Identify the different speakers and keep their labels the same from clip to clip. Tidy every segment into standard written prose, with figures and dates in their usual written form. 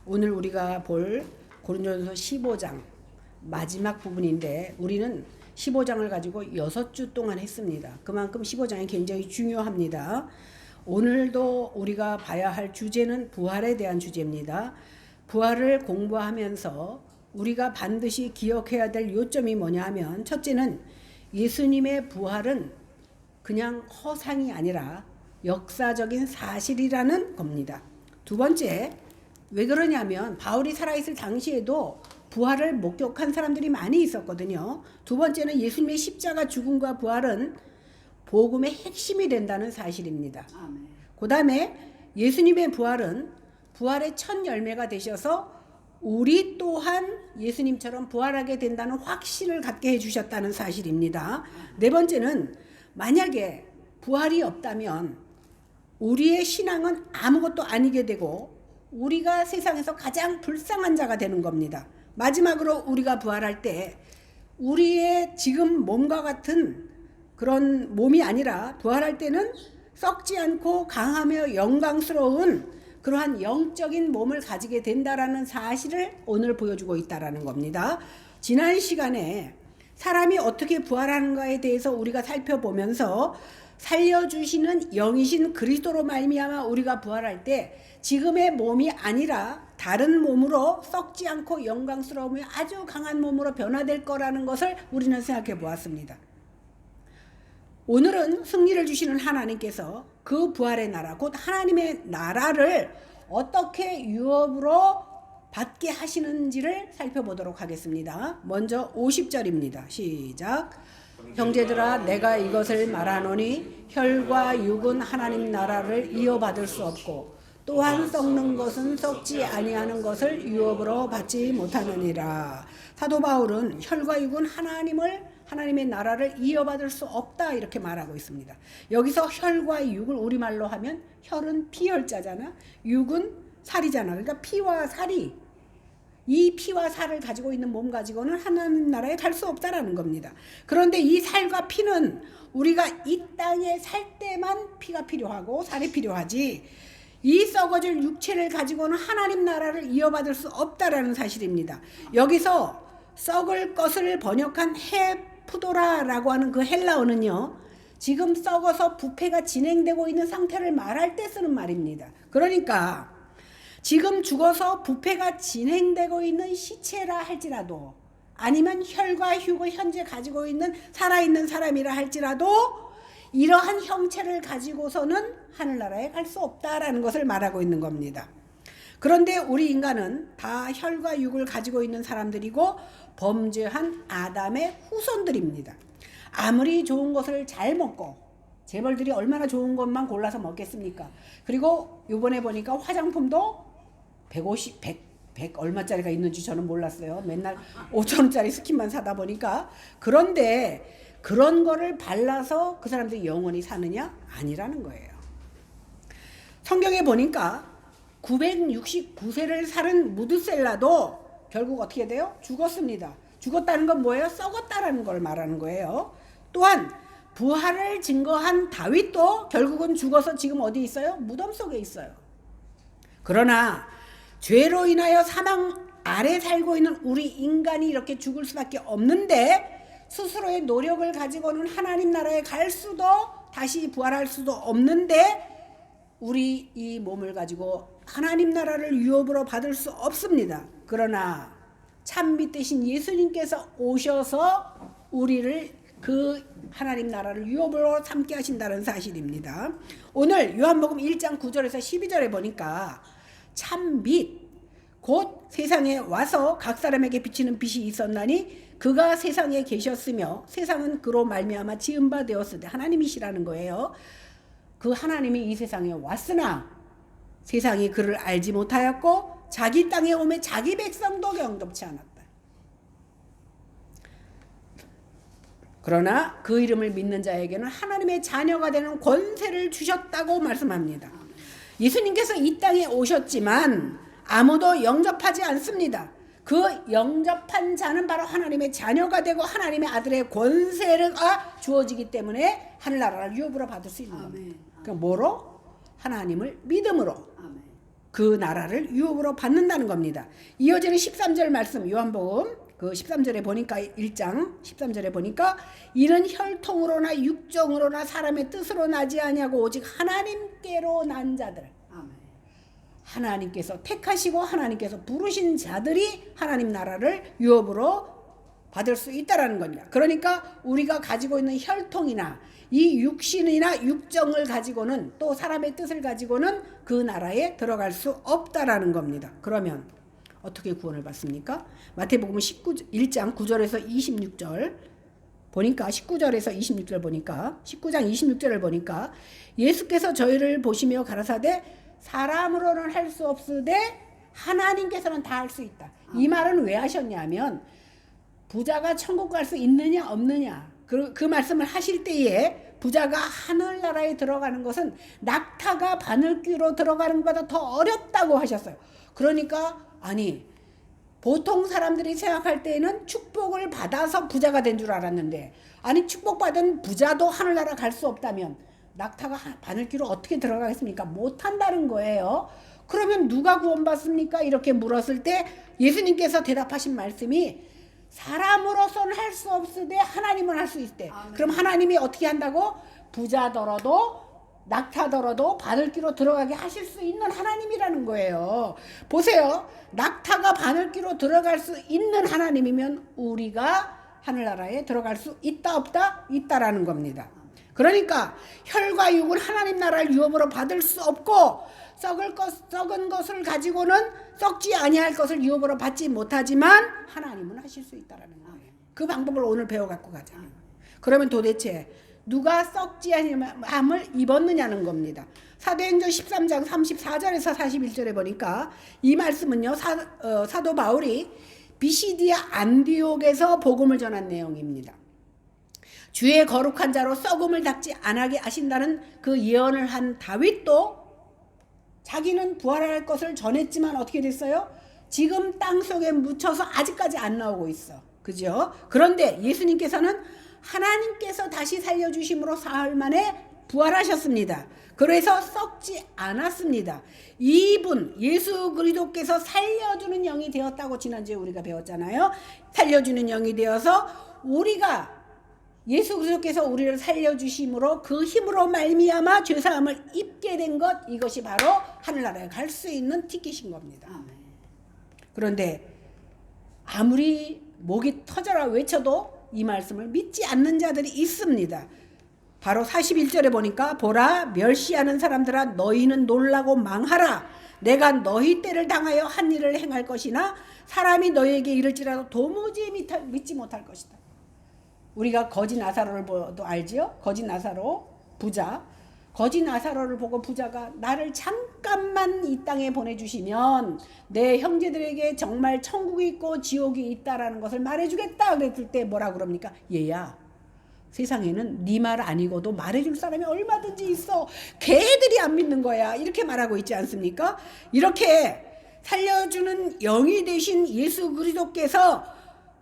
Speaker 1: 오늘 우리가 볼 고린도전서 15장 마지막 부분인데 우리는 15장을 가지고 6주 동안 했습니다. 그만큼 15장이 굉장히 중요합니다. 오늘도 우리가 봐야 할 주제는 부활에 대한 주제입니다. 부활을 공부하면서 우리가 반드시 기억해야 될 요점이 뭐냐 하면, 첫째는 예수님의 부활은 그냥 허상이 아니라 역사적인 사실이라는 겁니다. 두 번째, 왜 그러냐면 바울이 살아있을 당시에도 부활을 목격한 사람들이 많이 있었거든요. 두 번째는 예수님의 십자가 죽음과 부활은 복음의 핵심이 된다는 사실입니다. 그 다음에 예수님의 부활은 부활의 첫 열매가 되셔서 우리 또한 예수님처럼 부활하게 된다는 확신을 갖게 해주셨다는 사실입니다. 네 번째는 만약에 부활이 없다면 우리의 신앙은 아무것도 아니게 되고 우리가 세상에서 가장 불쌍한 자가 되는 겁니다. 마지막으로 우리가 부활할 때 우리의 지금 몸과 같은 그런 몸이 아니라 부활할 때는 썩지 않고 강하며 영광스러운 그러한 영적인 몸을 가지게 된다라는 사실을 오늘 보여주고 있다라는 겁니다. 지난 시간에 사람이 어떻게 부활하는가에 대해서 우리가 살펴보면서 살려주시는 영이신 그리스도로 말미암아 우리가 부활할 때 지금의 몸이 아니라 다른 몸으로 썩지 않고 영광스러우며 아주 강한 몸으로 변화될 거라는 것을 우리는 생각해 보았습니다. 오늘은 승리를 주시는 하나님께서 그 부활의 나라, 곧 하나님의 나라를 어떻게 유업으로 받게 하시는지를 살펴보도록 하겠습니다. 먼저 50절입니다. 시작. 형제들아, 내가 이것을 말하노니 혈과 육은 하나님 나라를 이어받을 수 없고 또한 썩는 것은 썩지 아니하는 것을 유업으로 받지 못하느니라. 사도 바울은 혈과 육은 하나님의 나라를 이어받을 수 없다 이렇게 말하고 있습니다. 여기서 혈과 육을 우리말로 하면 혈은 피혈자잖아, 육은 살이잖아. 그러니까 피와 살이, 이 피와 살을 가지고 있는 몸 가지고는 하나님 나라에 갈 수 없다라는 겁니다. 그런데 이 살과 피는 우리가 이 땅에 살 때만 피가 필요하고 살이 필요하지, 이 썩어질 육체를 가지고는 하나님 나라를 이어받을 수 없다라는 사실입니다. 여기서 썩을 것을 번역한 헤푸도라라고 하는 그 헬라어는요, 지금 썩어서 부패가 진행되고 있는 상태를 말할 때 쓰는 말입니다. 그러니까 지금 죽어서 부패가 진행되고 있는 시체라 할지라도, 아니면 혈과 육을 현재 가지고 있는 살아있는 사람이라 할지라도 이러한 형체를 가지고서는 하늘나라에 갈 수 없다라는 것을 말하고 있는 겁니다. 그런데 우리 인간은 다 혈과 육을 가지고 있는 사람들이고 범죄한 아담의 후손들입니다. 아무리 좋은 것을 잘 먹고, 재벌들이 얼마나 좋은 것만 골라서 먹겠습니까? 그리고 이번에 보니까 화장품도 100 얼마짜리가 있는지 저는 몰랐어요. 맨날 5,000원짜리 스킨만 사다 보니까. 그런데 그런 거를 발라서 그 사람들이 영원히 사느냐? 아니라는 거예요. 성경에 보니까 969세를 살은 무드셀라도 결국 어떻게 돼요? 죽었습니다. 죽었다는 건 뭐예요? 썩었다라는 걸 말하는 거예요. 또한 부활을 증거한 다윗도 결국은 죽어서 지금 어디 있어요? 무덤 속에 있어요. 그러나 죄로 인하여 사망 아래 살고 있는 우리 인간이 이렇게 죽을 수밖에 없는데, 스스로의 노력을 가지고는 하나님 나라에 갈 수도 다시 부활할 수도 없는데 우리 이 몸을 가지고 하나님 나라를 유업으로 받을 수 없습니다. 그러나 참빛 되신 예수님께서 오셔서 우리를 그 하나님 나라를 유업으로 삼게 하신다는 사실입니다. 오늘 요한복음 1장 9절에서 12절에 보니까 참빛, 곧 세상에 와서 각 사람에게 비치는 빛이 있었나니 그가 세상에 계셨으며 세상은 그로 말미암아 지은 바 되었으되, 하나님이시라는 거예요. 그 하나님이 이 세상에 왔으나 세상이 그를 알지 못하였고 자기 땅에 오매 자기 백성도 경동치 않았다. 그러나 그 이름을 믿는 자에게는 하나님의 자녀가 되는 권세를 주셨다고 말씀합니다. 예수님께서 이 땅에 오셨지만 아무도 영접하지 않습니다. 그 영접한 자는 바로 하나님의 자녀가 되고 하나님의 아들의 권세가 주어지기 때문에 하늘나라를 유업으로 받을 수 있는 겁니다. 그러니까 뭐로? 하나님을 믿음으로. 그 나라를 유업으로 받는다는 겁니다. 이어지는 13절 말씀 요한복음 그 13절에 보니까 1장 13절에 보니까 이는 혈통으로나 육정으로나 사람의 뜻으로 나지 아니하고 오직 하나님께로 난 자들. 아멘. 하나님께서 택하시고 하나님께서 부르신 자들이 하나님 나라를 유업으로 받을 수 있다라는 겁니다. 그러니까 우리가 가지고 있는 혈통이나 이 육신이나 육정을 가지고는 또 사람의 뜻을 가지고는 그 나라에 들어갈 수 없다라는 겁니다. 그러면 어떻게 구원을 받습니까? 마태복음 1장 9절에서 26절 보니까 19절에서 26절 보니까 19장 26절을 보니까 예수께서 저희를 보시며 가라사대 사람으로는 할 수 없으되 하나님께서는 다 할 수 있다. 이 말은 왜 하셨냐면 부자가 천국 갈 수 있느냐 없느냐 그 말씀을 하실 때에 부자가 하늘나라에 들어가는 것은 낙타가 바늘귀로 들어가는 것보다 더 어렵다고 하셨어요. 그러니까 아니 보통 사람들이 생각할 때에는 축복을 받아서 부자가 된 줄 알았는데 아니 축복받은 부자도 하늘나라 갈 수 없다면 낙타가 바늘귀로 어떻게 들어가겠습니까? 못한다는 거예요. 그러면 누가 구원받습니까? 이렇게 물었을 때 예수님께서 대답하신 말씀이 사람으로서는 할 수 없으되 하나님은 할 수 있대. 아멘. 그럼 하나님이 어떻게 한다고? 부자더라도 낙타더라도 바늘귀로 들어가게 하실 수 있는 하나님이라는 거예요. 보세요. 낙타가 바늘귀로 들어갈 수 있는 하나님이면 우리가 하늘나라에 들어갈 수 있다 없다? 있다라는 겁니다. 그러니까 혈과 육은 하나님 나라를 유업으로 받을 수 없고 썩은 것을 가지고는 썩지 아니할 것을 유업으로 받지 못하지만 하나님은 하실 수 있다라는 거예요. 그 방법을 오늘 배워갖고 가자. 그러면 도대체 누가 썩지 아니함을 입었느냐는 겁니다. 사도행전 13장 34절에서 41절에 보니까 이 말씀은요 사도 바울이 비시디아 안디옥에서 복음을 전한 내용입니다. 주의 거룩한 자로 썩음을 닦지 않게 하신다는 그 예언을 한 다윗도 자기는 부활할 것을 전했지만 어떻게 됐어요? 지금 땅속에 묻혀서 아직까지 안 나오고 있어. 그죠? 그런데 예수님께서는 하나님께서 다시 살려주심으로 사흘 만에 부활하셨습니다. 그래서 썩지 않았습니다. 이분 예수 그리스도께서 살려주는 영이 되었다고 지난주에 우리가 배웠잖아요. 살려주는 영이 되어서 우리가 예수 그리스도께서 우리를 살려주심으로 그 힘으로 말미암아 죄사함을 입게 된 것, 이것이 바로 하늘나라에 갈 수 있는 티켓인 겁니다. 그런데 아무리 목이 터져라 외쳐도 이 말씀을 믿지 않는 자들이 있습니다. 바로 41절에 보니까 보라 멸시하는 사람들아 너희는 놀라고 망하라. 내가 너희 때를 당하여 한 일을 행할 것이나 사람이 너희에게 이를지라도 도무지 믿지 못할 것이다. 우리가 거지 나사로를 보도 알지요? 거지 나사로 부자. 거지 나사로를 보고 부자가 나를 잠깐만 이 땅에 보내주시면 내 형제들에게 정말 천국이 있고 지옥이 있다라는 것을 말해주겠다 그랬을 때 뭐라 그럽니까? 얘야 세상에는 네 말 아니고도 말해줄 사람이 얼마든지 있어. 걔들이 안 믿는 거야. 이렇게 말하고 있지 않습니까? 이렇게 살려주는 영이 되신 예수 그리스도께서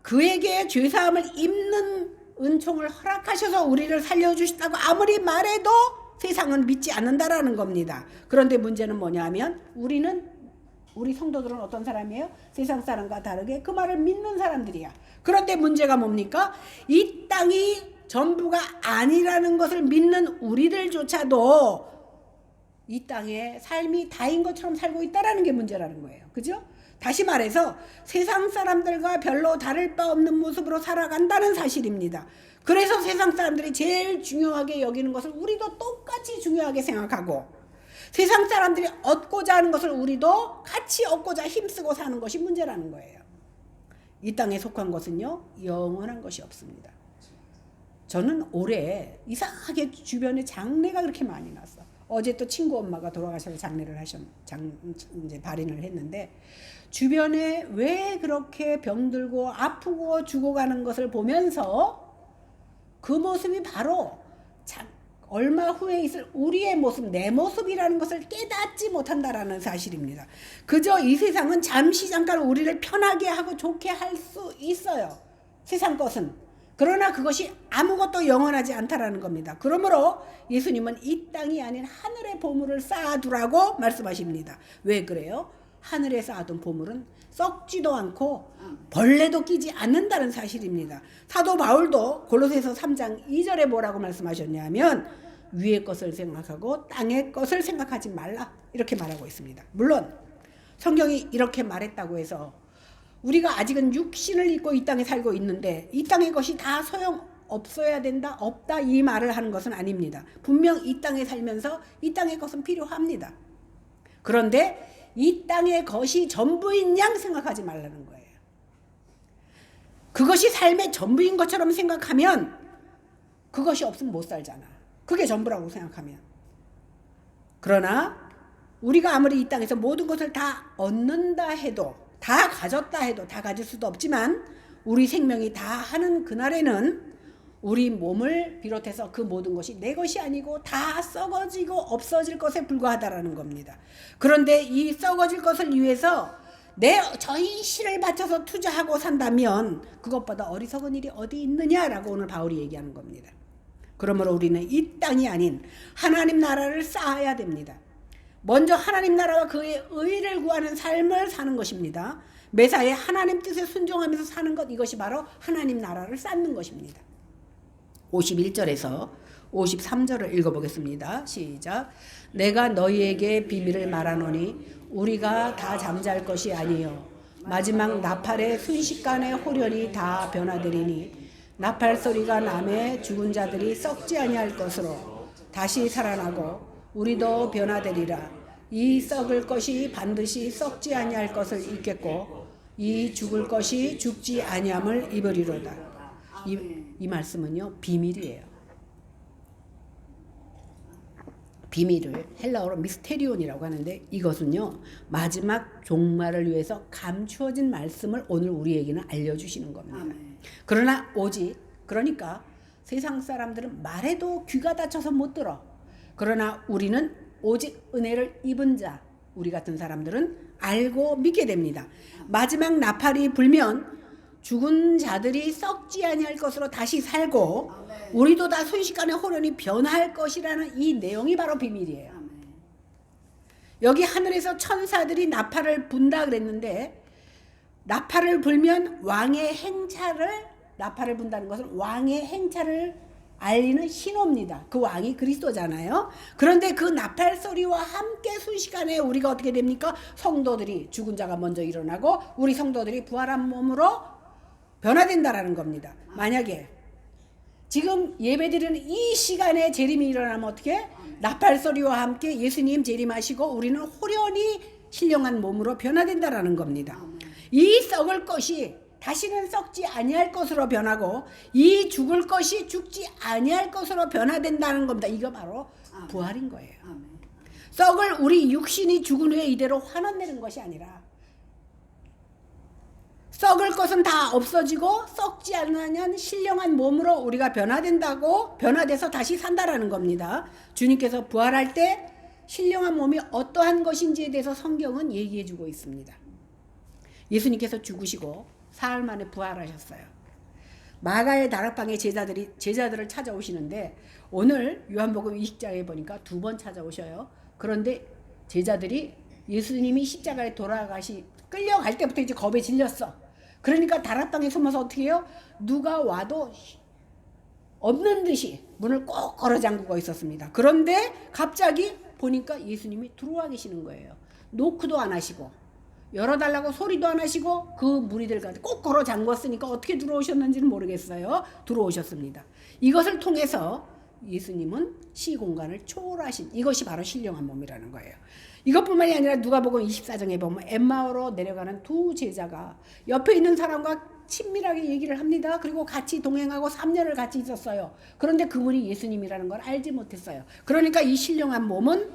Speaker 1: 그에게 죄사함을 입는 은총을 허락하셔서 우리를 살려주신다고 아무리 말해도 세상은 믿지 않는다라는 겁니다. 그런데 문제는 뭐냐면 우리 성도들은 어떤 사람이에요? 세상 사람과 다르게 그 말을 믿는 사람들이야. 그런데 문제가 뭡니까? 이 땅이 전부가 아니라는 것을 믿는 우리들조차도 이 땅에 삶이 다인 것처럼 살고 있다라는 게 문제라는 거예요. 그죠? 다시 말해서 세상 사람들과 별로 다를 바 없는 모습으로 살아간다는 사실입니다. 그래서 세상 사람들이 제일 중요하게 여기는 것을 우리도 똑같이 중요하게 생각하고 세상 사람들이 얻고자 하는 것을 우리도 같이 얻고자 힘쓰고 사는 것이 문제라는 거예요. 이 땅에 속한 것은요 영원한 것이 없습니다. 저는 올해 이상하게 주변에 장례가 그렇게 많이 났어. 어제 또 친구 엄마가 돌아가셔서 장례를 이제 발인을 했는데 주변에 왜 그렇게 병들고 아프고 죽어가는 것을 보면서 그 모습이 바로 얼마 후에 있을 우리의 모습, 내 모습이라는 것을 깨닫지 못한다라는 사실입니다. 그저 이 세상은 잠시 잠깐 우리를 편하게 하고 좋게 할 수 있어요. 세상 것은. 그러나 그것이 아무것도 영원하지 않다라는 겁니다. 그러므로 예수님은 이 땅이 아닌 하늘의 보물을 쌓아두라고 말씀하십니다. 왜 그래요? 하늘에 쌓아둔 보물은 썩지도 않고 벌레도 끼지 않는다는 사실입니다. 사도 바울도 골로새서 3장 2절에 뭐라고 말씀하셨냐면 위의 것을 생각하고 땅의 것을 생각하지 말라 이렇게 말하고 있습니다. 물론 성경이 이렇게 말했다고 해서 우리가 아직은 육신을 입고 이 땅에 살고 있는데 이 땅의 것이 다 소용 없어야 된다, 없다 이 말을 하는 것은 아닙니다. 분명 이 땅에 살면서 이 땅의 것은 필요합니다. 그런데 이 땅의 것이 전부인 양 생각하지 말라는 거예요. 그것이 삶의 전부인 것처럼 생각하면 그것이 없으면 못 살잖아. 그게 전부라고 생각하면. 그러나 우리가 아무리 이 땅에서 모든 것을 다 얻는다 해도 다 가졌다 해도 다 가질 수도 없지만 우리 생명이 다 하는 그날에는 우리 몸을 비롯해서 그 모든 것이 내 것이 아니고 다 썩어지고 없어질 것에 불과하다라는 겁니다. 그런데 이 썩어질 것을 위해서 내 전신을 바쳐서 투자하고 산다면 그것보다 어리석은 일이 어디 있느냐라고 오늘 바울이 얘기하는 겁니다. 그러므로 우리는 이 땅이 아닌 하나님 나라를 쌓아야 됩니다. 먼저 하나님 나라와 그의 의를 구하는 삶을 사는 것입니다. 매사에 하나님 뜻에 순종하면서 사는 것, 이것이 바로 하나님 나라를 쌓는 것입니다. 51절에서 53절을 읽어보겠습니다. 시작. 내가 너희에게 비밀을 말하노니 우리가 다 잠잘 것이 아니요 마지막 나팔의 순식간에 호련히 다 변화되리니 나팔 소리가 나매 죽은 자들이 썩지 아니할 것으로 다시 살아나고 우리도 변화되리라. 이 썩을 것이 반드시 썩지 아니할 것을 입겠고 이 죽을 것이 죽지 아니함을 입으리로다. 이 말씀은요 비밀이에요. 비밀을 헬라어로 미스테리온이라고 하는데 이것은요 마지막 종말을 위해서 감추어진 말씀을 오늘 우리에게는 알려주시는 겁니다. 그러나 오직 그러니까 세상 사람들은 말해도 귀가 닫혀서 못 들어. 그러나 우리는 오직 은혜를 입은 자 우리 같은 사람들은 알고 믿게 됩니다. 마지막 나팔이 불면 죽은 자들이 썩지 아니할 것으로 다시 살고 우리도 다 순식간에 호련히 변할 것이라는 이 내용이 바로 비밀이에요. 여기 하늘에서 천사들이 나팔을 분다 그랬는데 나팔을 불면 왕의 행차를 나팔을 분다는 것은 왕의 행차를 알리는 신호입니다. 그 왕이 그리스도잖아요. 그런데 그 나팔 소리와 함께 순식간에 우리가 어떻게 됩니까? 성도들이 죽은 자가 먼저 일어나고 우리 성도들이 부활한 몸으로 변화된다라는 겁니다. 만약에 지금 예배드리는 이 시간에 재림이 일어나면 어떻게? 나팔 소리와 함께 예수님 재림하시고 우리는 호련히 신령한 몸으로 변화된다라는 겁니다. 이 썩을 것이 다시는 썩지 아니할 것으로 변하고 이 죽을 것이 죽지 아니할 것으로 변화된다는 겁니다. 이거 바로 부활인 거예요. 썩을 우리 육신이 죽은 후에 이대로 환원되는 것이 아니라 썩을 것은 다 없어지고 썩지 않는 신령한 몸으로 우리가 변화된다고 변화돼서 다시 산다라는 겁니다. 주님께서 부활할 때 신령한 몸이 어떠한 것인지에 대해서 성경은 얘기해주고 있습니다. 예수님께서 죽으시고 사흘 만에 부활하셨어요. 마가의 다락방에 제자들을 찾아오시는데 오늘 요한복음 20장에 보니까 2번 찾아오셔요. 그런데 제자들이 예수님이 십자가에 끌려갈 때부터 이제 겁에 질렸어. 그러니까 다락방에 숨어서 어떻게 해요? 누가 와도 없는 듯이 문을 꼭 걸어 잠그고 있었습니다. 그런데 갑자기 보니까 예수님이 들어와 계시는 거예요. 노크도 안 하시고 열어달라고 소리도 안 하시고 그 무리들까지 꼭 걸어 잠궜으니까 어떻게 들어오셨는지는 모르겠어요. 들어오셨습니다. 이것을 통해서 예수님은 시공간을 초월하신 이것이 바로 신령한 몸이라는 거예요. 이것뿐만이 아니라 누가복음 24장에 보면 엠마오로 내려가는 두 제자가 옆에 있는 사람과 친밀하게 얘기를 합니다. 그리고 같이 동행하고 3년을 같이 있었어요. 그런데 그분이 예수님이라는 걸 알지 못했어요. 그러니까 이 신령한 몸은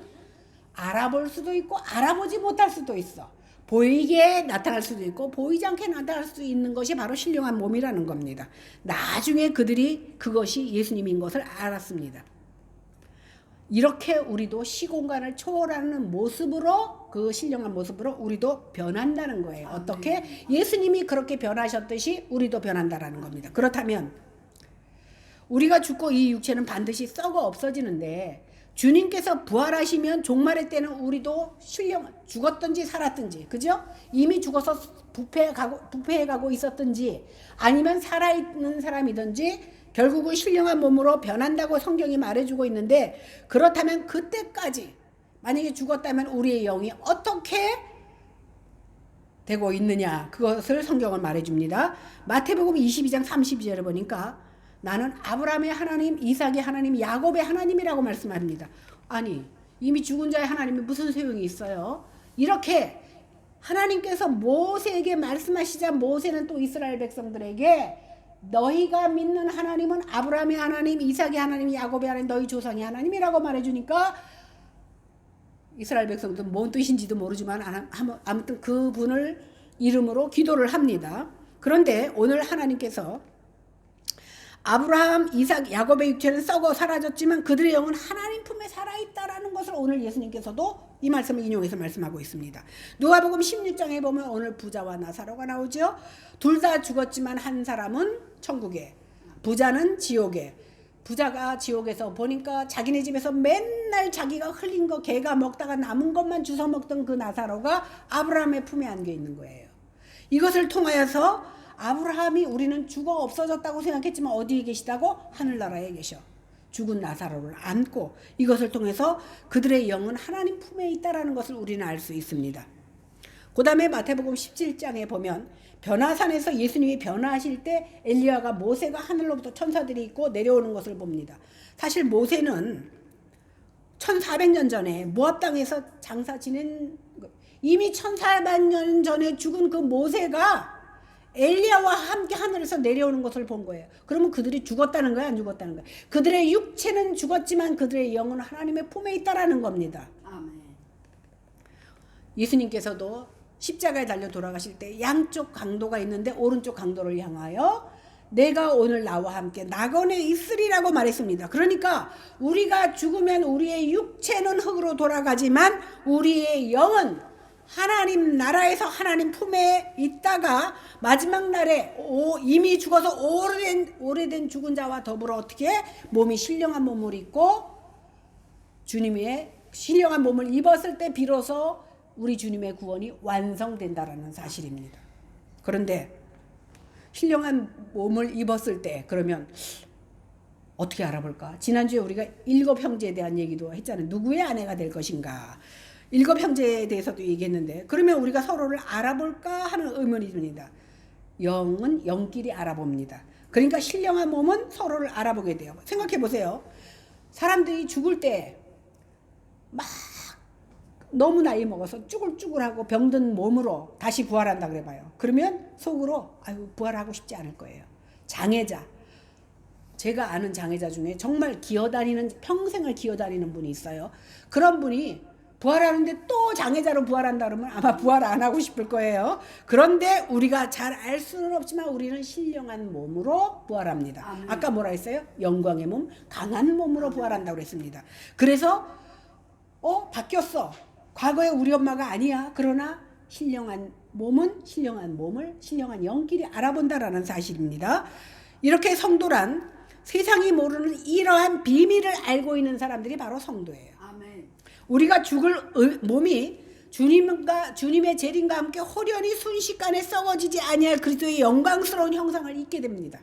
Speaker 1: 알아볼 수도 있고 알아보지 못할 수도 있어. 보이게 나타날 수도 있고 보이지 않게 나타날 수 있는 것이 바로 신령한 몸이라는 겁니다. 나중에 그들이 그것이 예수님인 것을 알았습니다. 이렇게 우리도 시공간을 초월하는 모습으로 그 신령한 모습으로 우리도 변한다는 거예요. 어떻게? 예수님이 그렇게 변하셨듯이 우리도 변한다라는 겁니다. 그렇다면 우리가 죽고 이 육체는 반드시 썩어 없어지는데 주님께서 부활하시면 종말의 때는 우리도 죽었든지 살았든지, 그죠? 이미 죽어서 부패해가고 있었든지 아니면 살아있는 사람이든지 결국은 신령한 몸으로 변한다고 성경이 말해주고 있는데, 그렇다면 그때까지 만약에 죽었다면 우리의 영이 어떻게 되고 있느냐, 그것을 성경은 말해줍니다. 마태복음 22장 32절에 보니까 나는 아브라함의 하나님, 이삭의 하나님, 야곱의 하나님이라고 말씀합니다. 아니, 이미 죽은 자의 하나님이 무슨 소용이 있어요? 이렇게 하나님께서 모세에게 말씀하시자 모세는 또 이스라엘 백성들에게 너희가 믿는 하나님은 아브라함의 하나님, 이삭의 하나님, 야곱의 하나님, 너희 조상의 하나님이라고 말해주니까 이스라엘 백성들은 뭔 뜻인지도 모르지만 아무튼 그분을 이름으로 기도를 합니다. 그런데 오늘 하나님께서 아브라함, 이삭, 야곱의 육체는 썩어 사라졌지만 그들의 영은 하나님 품에 살아있다라는 것을 오늘 예수님께서도 이 말씀을 인용해서 말씀하고 있습니다. 누가복음 16장에 보면 오늘 부자와 나사로가 나오죠. 둘 다 죽었지만 한 사람은 천국에, 부자는 지옥에. 부자가 지옥에서 보니까 자기네 집에서 맨날 자기가 흘린 거 개가 먹다가 남은 것만 주워 먹던 그 나사로가 아브라함의 품에 안겨 있는 거예요. 이것을 통하여서 아브라함이 우리는 죽어 없어졌다고 생각했지만 어디에 계시다고? 하늘나라에 계셔. 죽은 나사로를 안고, 이것을 통해서 그들의 영은 하나님 품에 있다라는 것을 우리는 알 수 있습니다. 그 다음에 마태복음 17장에 보면 변화산에서 예수님이 변화하실 때 엘리야가 모세가 하늘로부터 천사들이 있고 내려오는 것을 봅니다. 사실 모세는 1400년 전에 모압 땅에서 장사 지낸, 이미 1400년 전에 죽은 그 모세가 엘리야와 함께 하늘에서 내려오는 것을 본 거예요. 그러면 그들이 죽었다는 거야, 안 죽었다는 거야? 그들의 육체는 죽었지만 그들의 영은 하나님의 품에 있다라는 겁니다. 아멘. 예수님께서도 십자가에 달려 돌아가실 때 양쪽 강도가 있는데 오른쪽 강도를 향하여 내가 오늘 나와 함께 낙원에 있으리라고 말했습니다. 그러니까 우리가 죽으면 우리의 육체는 흙으로 돌아가지만 우리의 영은 하나님 나라에서 하나님 품에 있다가 마지막 날에 이미 죽어서 오래된 죽은 자와 더불어 어떻게 몸이 신령한 몸을 입고 주님의 신령한 몸을 입었을 때 비로소 우리 주님의 구원이 완성된다라는 사실입니다. 그런데 신령한 몸을 입었을 때 그러면 어떻게 알아볼까? 지난주에 우리가 7 형제에 대한 얘기도 했잖아요. 누구의 아내가 될 것인가? 7 형제에 대해서도 얘기했는데, 그러면 우리가 서로를 알아볼까 하는 의문이 듭니다. 영은 영끼리 알아봅니다. 그러니까 신령한 몸은 서로를 알아보게 돼요. 생각해 보세요. 사람들이 죽을 때 막 너무 나이 먹어서 쭈글쭈글하고 병든 몸으로 다시 부활한다 그래봐요. 그러면 속으로 아유 부활하고 싶지 않을 거예요. 장애자, 제가 아는 장애자 중에 정말 평생을 기어다니는 분이 있어요. 그런 분이 부활하는데 또 장애자로 부활한다 그러면 아마 부활 안 하고 싶을 거예요. 그런데 우리가 잘 알 수는 없지만 우리는 신령한 몸으로 부활합니다. 아멘. 아까 뭐라 했어요? 영광의 몸, 강한 몸으로 부활한다고 그랬습니다. 그래서 바뀌었어. 과거에 우리 엄마가 아니야. 그러나 신령한 몸은 신령한 몸을 신령한 영끼리 알아본다라는 사실입니다. 이렇게 성도란 세상이 모르는 이러한 비밀을 알고 있는 사람들이 바로 성도예요. 아멘. 우리가 죽을 몸이 주님의 재림과 함께 호련히 순식간에 썩어지지 아니할 그리스도의 영광스러운 형상을 입게 됩니다.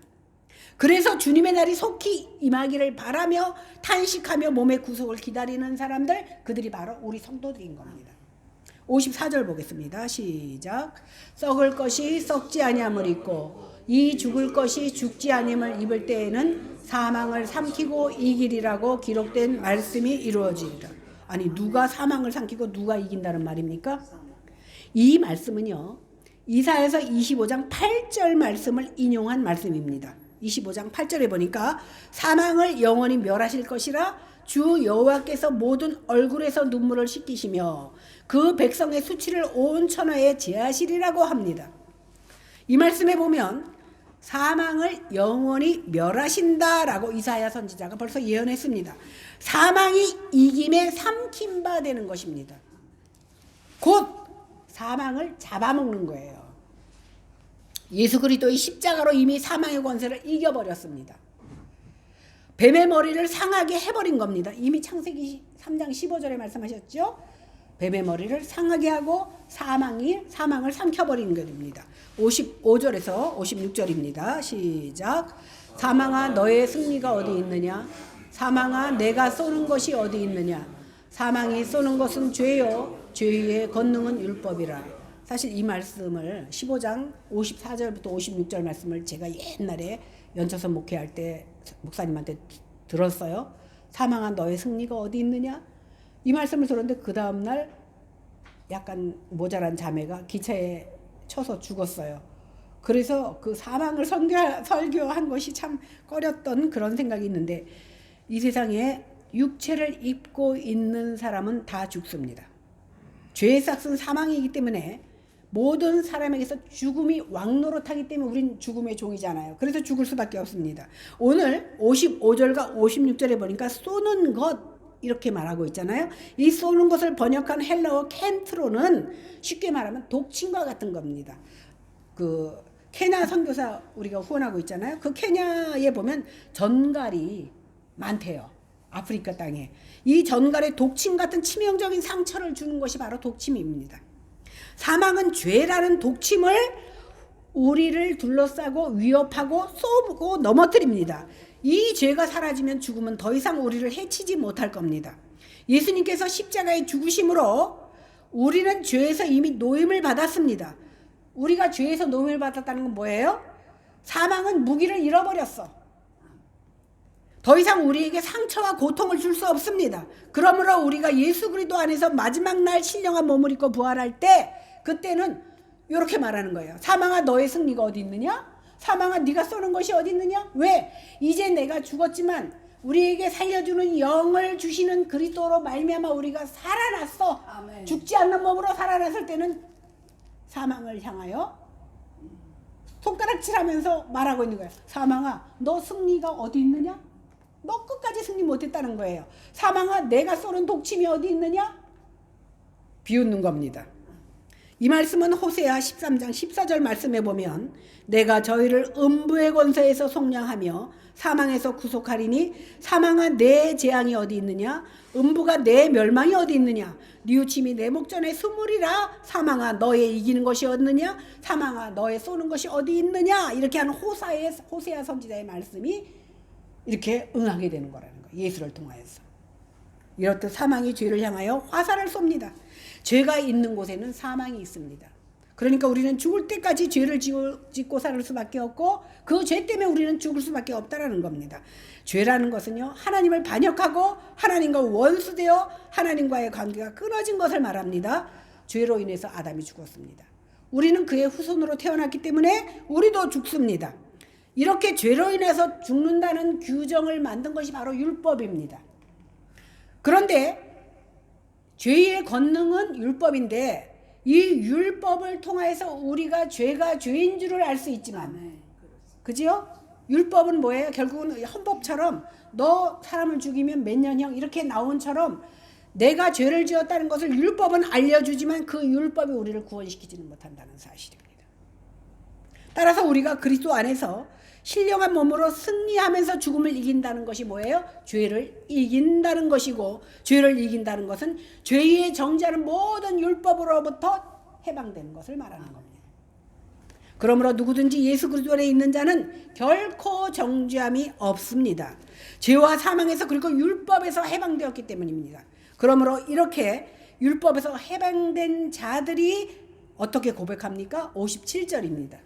Speaker 1: 그래서 주님의 날이 속히 임하기를 바라며 탄식하며 몸의 구속을 기다리는 사람들, 그들이 바로 우리 성도들인 겁니다. 54절 보겠습니다. 시작. 썩을 것이 썩지 아니함을 입고 이 죽을 것이 죽지 아니함을 입을 때에는 사망을 삼키고 이기리라고 기록된 말씀이 이루어지리라. 아니 누가 사망을 삼키고 누가 이긴다는 말입니까? 이 말씀은요, 이사야서 25장 8절 말씀을 인용한 말씀입니다. 25장 8절에 보니까 사망을 영원히 멸하실 것이라 주 여호와께서 모든 얼굴에서 눈물을 씻기시며 그 백성의 수치를 온 천하에 제하시리라고 합니다. 이 말씀에 보면 사망을 영원히 멸하신다라고 이사야 선지자가 벌써 예언했습니다. 사망이 이김에 삼킨 바 되는 것입니다. 곧 사망을 잡아먹는 거예요. 예수 그리스도의 십자가로 이미 사망의 권세를 이겨버렸습니다. 뱀의 머리를 상하게 해버린 겁니다. 이미 창세기 3장 15절에 말씀하셨죠. 뱀의 머리를 상하게 하고 사망을 삼켜버리는 것입니다. 55절에서 56절입니다. 시작. 사망아 너의 승리가 어디 있느냐? 사망아 내가 쏘는 것이 어디 있느냐? 사망이 쏘는 것은 죄요 죄의 권능은 율법이라. 사실 이 말씀을 15장 54절부터 56절 말씀을 제가 옛날에 연초선 목회할 때 목사님한테 들었어요. 사망아 너의 승리가 어디 있느냐? 이 말씀을 들었는데 그 다음날 약간 모자란 자매가 기차에 쳐서 죽었어요. 그래서 그 사망을 설교한 것이 참 꺼렸던 그런 생각이 있는데, 이 세상에 육체를 입고 있는 사람은 다 죽습니다. 죄의 삭은 사망이기 때문에 모든 사람에게서 죽음이 왕노릇하기 때문에 우린 죽음의 종이잖아요. 그래서 죽을 수밖에 없습니다. 오늘 55절과 56절에 보니까 쏘는 것 이렇게 말하고 있잖아요. 이 쏘는 것을 번역한 헬라어 켄트로는 쉽게 말하면 독침과 같은 겁니다. 그 케냐 선교사 우리가 후원하고 있잖아요. 그 케냐에 보면 전갈이 많대요. 아프리카 땅에. 이 전갈에 독침 같은 치명적인 상처를 주는 것이 바로 독침입니다. 사망은 죄라는 독침을 우리를 둘러싸고 위협하고 쏘고 넘어뜨립니다. 이 죄가 사라지면 죽음은 더 이상 우리를 해치지 못할 겁니다. 예수님께서 십자가의 죽으심으로 우리는 죄에서 이미 노임을 받았습니다. 우리가 죄에서 노임을 받았다는 건 뭐예요? 사망은 무기를 잃어버렸어. 더 이상 우리에게 상처와 고통을 줄 수 없습니다. 그러므로 우리가 예수 그리스도 안에서 마지막 날 신령한 몸을 입고 부활할 때, 그때는 이렇게 말하는 거예요. 사망아 너의 승리가 어디 있느냐? 사망아 네가 쏘는 것이 어디 있느냐? 왜? 이제 내가 죽었지만 우리에게 살려주는 영을 주시는 그리스도로 말미암아 우리가 살아났어. 아멘. 죽지 않는 몸으로 살아났을 때는 사망을 향하여 손가락질하면서 말하고 있는 거예요. 사망아 너 승리가 어디 있느냐? 너 끝까지 승리 못했다는 거예요. 사망아 내가 쏘는 독침이 어디 있느냐? 비웃는 겁니다. 이 말씀은 호세아 13장 14절 말씀에 보면 내가 저희를 음부의 권세에서 속량하며 사망에서 구속하리니 사망아 내 재앙이 어디 있느냐? 음부가 내 멸망이 어디 있느냐? 뉘우침이 내 목전에 스물이라. 사망아 너의 이기는 것이 어느냐? 사망아 너의 쏘는 것이 어디 있느냐? 이렇게 하는 호세아 선지자의 말씀이 이렇게 응하게 되는 거라는 거예요. 예수를 통하여서. 이렇듯 사망이 죄를 향하여 화살을 쏩니다. 죄가 있는 곳에는 사망이 있습니다. 그러니까 우리는 죽을 때까지 죄를 짓고 살 수밖에 없고 그 죄 때문에 우리는 죽을 수밖에 없다라는 겁니다. 죄라는 것은요, 하나님을 반역하고 하나님과 원수되어 하나님과의 관계가 끊어진 것을 말합니다. 죄로 인해서 아담이 죽었습니다. 우리는 그의 후손으로 태어났기 때문에 우리도 죽습니다. 이렇게 죄로 인해서 죽는다는 규정을 만든 것이 바로 율법입니다. 그런데 죄의 권능은 율법인데 이 율법을 통해서 우리가 죄가 죄인 줄을 알 수 있지만, 그지요? 율법은 뭐예요? 결국은 헌법처럼 너 사람을 죽이면 몇 년형 이렇게 나온처럼 내가 죄를 지었다는 것을 율법은 알려주지만 그 율법이 우리를 구원시키지는 못한다는 사실입니다. 따라서 우리가 그리스도 안에서 신령한 몸으로 승리하면서 죽음을 이긴다는 것이 뭐예요? 죄를 이긴다는 것이고, 죄를 이긴다는 것은 죄의 정죄하는 모든 율법으로부터 해방되는 것을 말하는 겁니다. 그러므로 누구든지 예수 그리스도 안에 있는 자는 결코 정죄함이 없습니다. 죄와 사망에서 그리고 율법에서 해방되었기 때문입니다. 그러므로 이렇게 율법에서 해방된 자들이 어떻게 고백합니까? 57절입니다.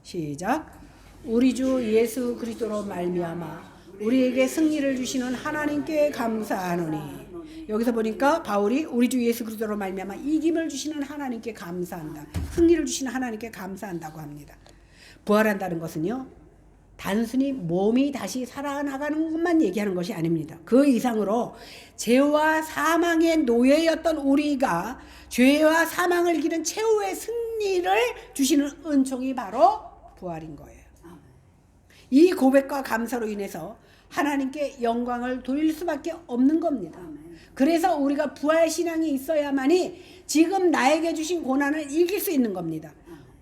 Speaker 1: 시작. 우리 주 예수 그리스도로 말미암아 우리에게 승리를 주시는 하나님께 감사하노니. 여기서 보니까 바울이 우리 주 예수 그리스도로 말미암아 이김을 주시는 하나님께 감사한다, 승리를 주시는 하나님께 감사한다고 합니다. 부활한다는 것은요, 단순히 몸이 다시 살아나가는 것만 얘기하는 것이 아닙니다. 그 이상으로 죄와 사망의 노예였던 우리가 죄와 사망을 이기는 최후의 승리를 주시는 은총이 바로 부활인 거예요. 이 고백과 감사로 인해서 하나님께 영광을 돌릴 수밖에 없는 겁니다. 그래서 우리가 부활신앙이 있어야만이 지금 나에게 주신 고난을 이길 수 있는 겁니다.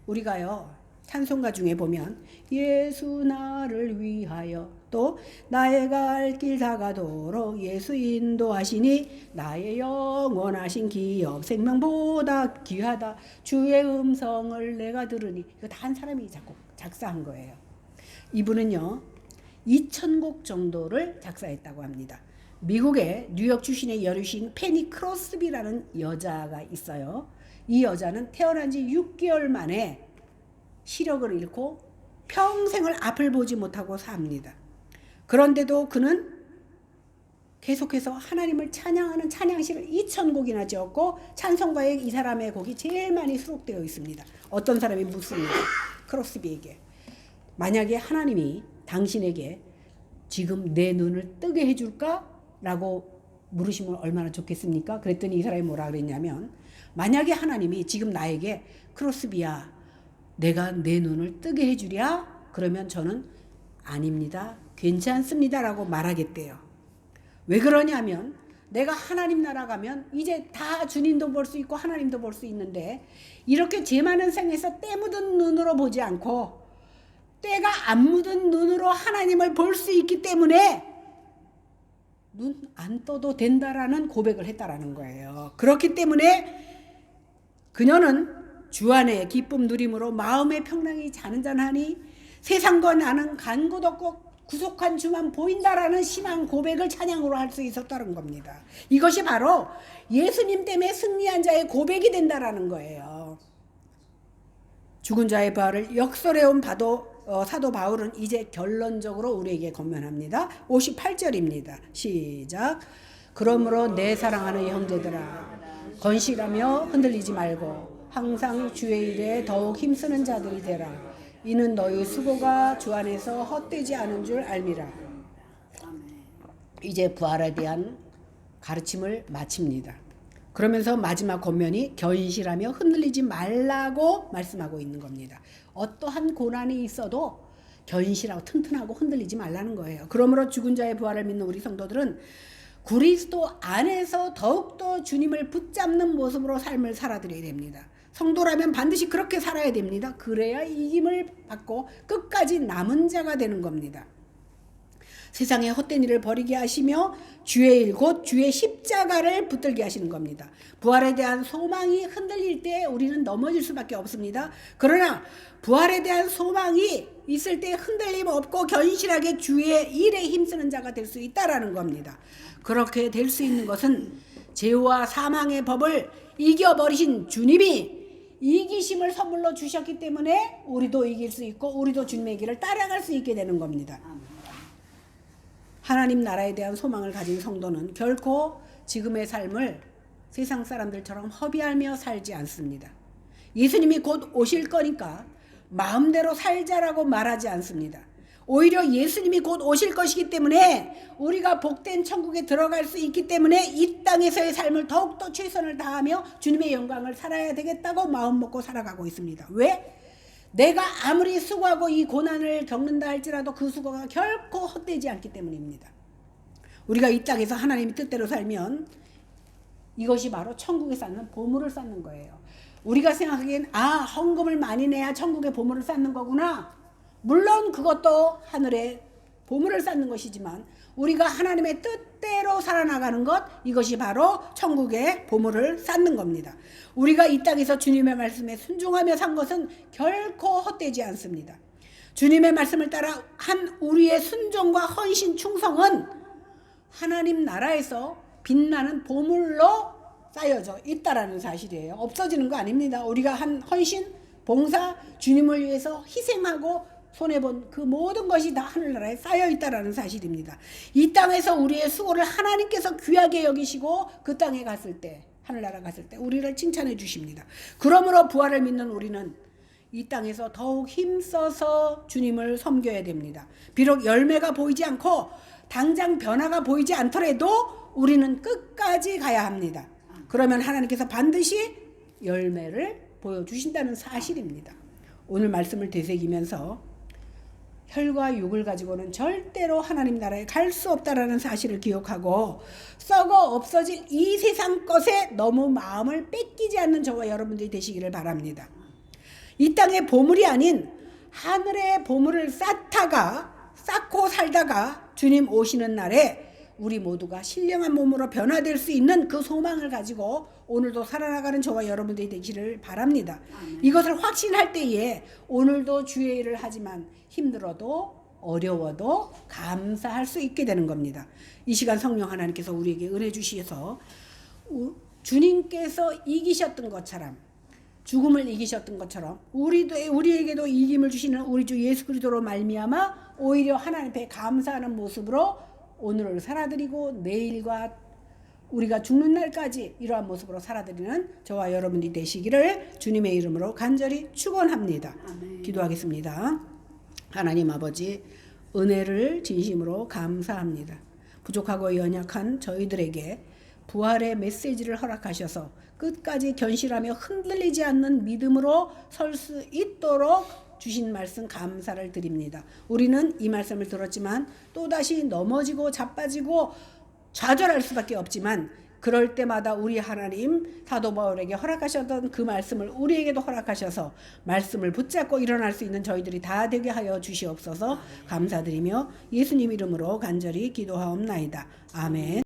Speaker 1: 우리가요, 찬송가 중에 보면 예수 나를 위하여 또 나의 갈 길 다가도록 예수 인도하시니 나의 영원하신 기업 생명보다 귀하다 주의 음성을 내가 들으니. 이거 다 한 사람이 작사한 거예요. 이분은요 2000곡 정도를 작사했다고 합니다. 미국의 뉴욕 출신의 여류신 페니 크로스비라는 여자가 있어요. 이 여자는 태어난 지 6개월 만에 시력을 잃고 평생을 앞을 보지 못하고 삽니다. 그런데도 그는 계속해서 하나님을 찬양하는 찬양시를 2000곡이나 지었고 찬송가에 이 사람의 곡이 제일 많이 수록되어 있습니다. 어떤 사람이 묻습니다. 크로스비에게 만약에 하나님이 당신에게 지금 내 눈을 뜨게 해줄까? 라고 물으시면 얼마나 좋겠습니까? 그랬더니 이 사람이 뭐라 그랬냐면 만약에 하나님이 지금 나에게 크로스비야 내가 내 눈을 뜨게 해주랴? 그러면 저는 아닙니다. 괜찮습니다. 라고 말하겠대요. 왜 그러냐면 내가 하나님 나라 가면 이제 다 주님도 볼 수 있고 하나님도 볼 수 있는데 이렇게 죄 많은 생에서 때 묻은 눈으로 보지 않고 때가 안 묻은 눈으로 하나님을 볼 수 있기 때문에 눈 안 떠도 된다라는 고백을 했다라는 거예요. 그렇기 때문에 그녀는 주 안에 기쁨 누림으로 마음의 평강이 잔잔하니 세상과 나는 간 곳 없고 구속한 주만 보인다라는 신앙 고백을 찬양으로 할 수 있었다는 겁니다. 이것이 바로 예수님 때문에 승리한 자의 고백이 된다라는 거예요. 죽은 자의 부활을 역설해온 사도 바울은 이제 결론적으로 우리에게 권면합니다. 58절입니다. 시작. 그러므로 내 사랑하는 형제들아 건실하며 흔들리지 말고 항상 주의 일에 더욱 힘쓰는 자들이 되라. 이는 너희 수고가 주 안에서 헛되지 않은 줄 알미라. 이제 부활에 대한 가르침을 마칩니다. 그러면서 마지막 권면이 견실하며 흔들리지 말라고 말씀하고 있는 겁니다. 어떠한 고난이 있어도 견실하고 튼튼하고 흔들리지 말라는 거예요. 그러므로 죽은 자의 부활을 믿는 우리 성도들은 그리스도 안에서 더욱더 주님을 붙잡는 모습으로 삶을 살아드려야 됩니다. 성도라면 반드시 그렇게 살아야 됩니다. 그래야 이김을 받고 끝까지 남은 자가 되는 겁니다. 세상의 헛된 일을 버리게 하시며 주의 일 곧 주의 십자가를 붙들게 하시는 겁니다. 부활에 대한 소망이 흔들릴 때 우리는 넘어질 수밖에 없습니다. 그러나 부활에 대한 소망이 있을 때 흔들림 없고 견실하게 주의 일에 힘쓰는 자가 될 수 있다라는 겁니다. 그렇게 될 수 있는 것은 죄와 사망의 법을 이겨버리신 주님이 이기심을 선물로 주셨기 때문에 우리도 이길 수 있고 우리도 주님의 길을 따라갈 수 있게 되는 겁니다. 하나님 나라에 대한 소망을 가진 성도는 결코 지금의 삶을 세상 사람들처럼 허비하며 살지 않습니다. 예수님이 곧 오실 거니까 마음대로 살자라고 말하지 않습니다. 오히려 예수님이 곧 오실 것이기 때문에 우리가 복된 천국에 들어갈 수 있기 때문에 이 땅에서의 삶을 더욱더 최선을 다하며 주님의 영광을 살아야 되겠다고 마음먹고 살아가고 있습니다. 왜? 내가 아무리 수고하고 이 고난을 겪는다 할지라도 그 수고가 결코 헛되지 않기 때문입니다. 우리가 이 땅에서 하나님의 뜻대로 살면 이것이 바로 천국에 쌓는 보물을 쌓는 거예요. 우리가 생각하기엔 헌금을 많이 내야 천국에 보물을 쌓는 거구나. 물론 그것도 하늘에 보물을 쌓는 것이지만 우리가 하나님의 뜻대로 살아나가는 것, 이것이 바로 천국의 보물을 쌓는 겁니다. 우리가 이 땅에서 주님의 말씀에 순종하며 산 것은 결코 헛되지 않습니다. 주님의 말씀을 따라 한 우리의 순종과 헌신 충성은 하나님 나라에서 빛나는 보물로 쌓여져 있다라는 사실이에요. 없어지는 거 아닙니다. 우리가 한 헌신, 봉사, 주님을 위해서 희생하고 손해본 그 모든 것이 다 하늘나라에 쌓여있다라는 사실입니다. 이 땅에서 우리의 수고를 하나님께서 귀하게 여기시고 그 땅에 갔을 때, 하늘나라 갔을 때 우리를 칭찬해 주십니다. 그러므로 부활을 믿는 우리는 이 땅에서 더욱 힘써서 주님을 섬겨야 됩니다. 비록 열매가 보이지 않고 당장 변화가 보이지 않더라도 우리는 끝까지 가야 합니다. 그러면 하나님께서 반드시 열매를 보여주신다는 사실입니다. 오늘 말씀을 되새기면서 혈과 육을 가지고는 절대로 하나님 나라에 갈 수 없다라는 사실을 기억하고 썩어 없어질 이 세상 것에 너무 마음을 뺏기지 않는 저와 여러분들이 되시기를 바랍니다. 이 땅의 보물이 아닌 하늘의 보물을 쌓다가 쌓고 살다가 주님 오시는 날에 우리 모두가 신령한 몸으로 변화될 수 있는 그 소망을 가지고 오늘도 살아나가는 저와 여러분들이 되기를 바랍니다. 이것을 확신할 때에 오늘도 주의 일을 하지만 힘들어도 어려워도 감사할 수 있게 되는 겁니다. 이 시간 성령 하나님께서 우리에게 은혜 주시어서 주님께서 이기셨던 것처럼, 죽음을 이기셨던 것처럼 우리에게도 이김을 주시는 우리 주 예수 그리스도로 말미암아 오히려 하나님 앞에 감사하는 모습으로 오늘을 살아드리고 내일과 우리가 죽는 날까지 이러한 모습으로 살아드리는 저와 여러분이 되시기를 주님의 이름으로 간절히 축원합니다. 기도하겠습니다. 하나님 아버지, 은혜를 진심으로 감사합니다. 부족하고 연약한 저희들에게 부활의 메시지를 허락하셔서 끝까지 견실하며 흔들리지 않는 믿음으로 설 수 있도록 주신 말씀 감사를 드립니다. 우리는 이 말씀을 들었지만 또다시 넘어지고 자빠지고 좌절할 수밖에 없지만 그럴 때마다 우리 하나님 사도 바울에게 허락하셨던 그 말씀을 우리에게도 허락하셔서 말씀을 붙잡고 일어날 수 있는 저희들이 다 되게 하여 주시옵소서. 감사드리며 예수님 이름으로 간절히 기도하옵나이다. 아멘.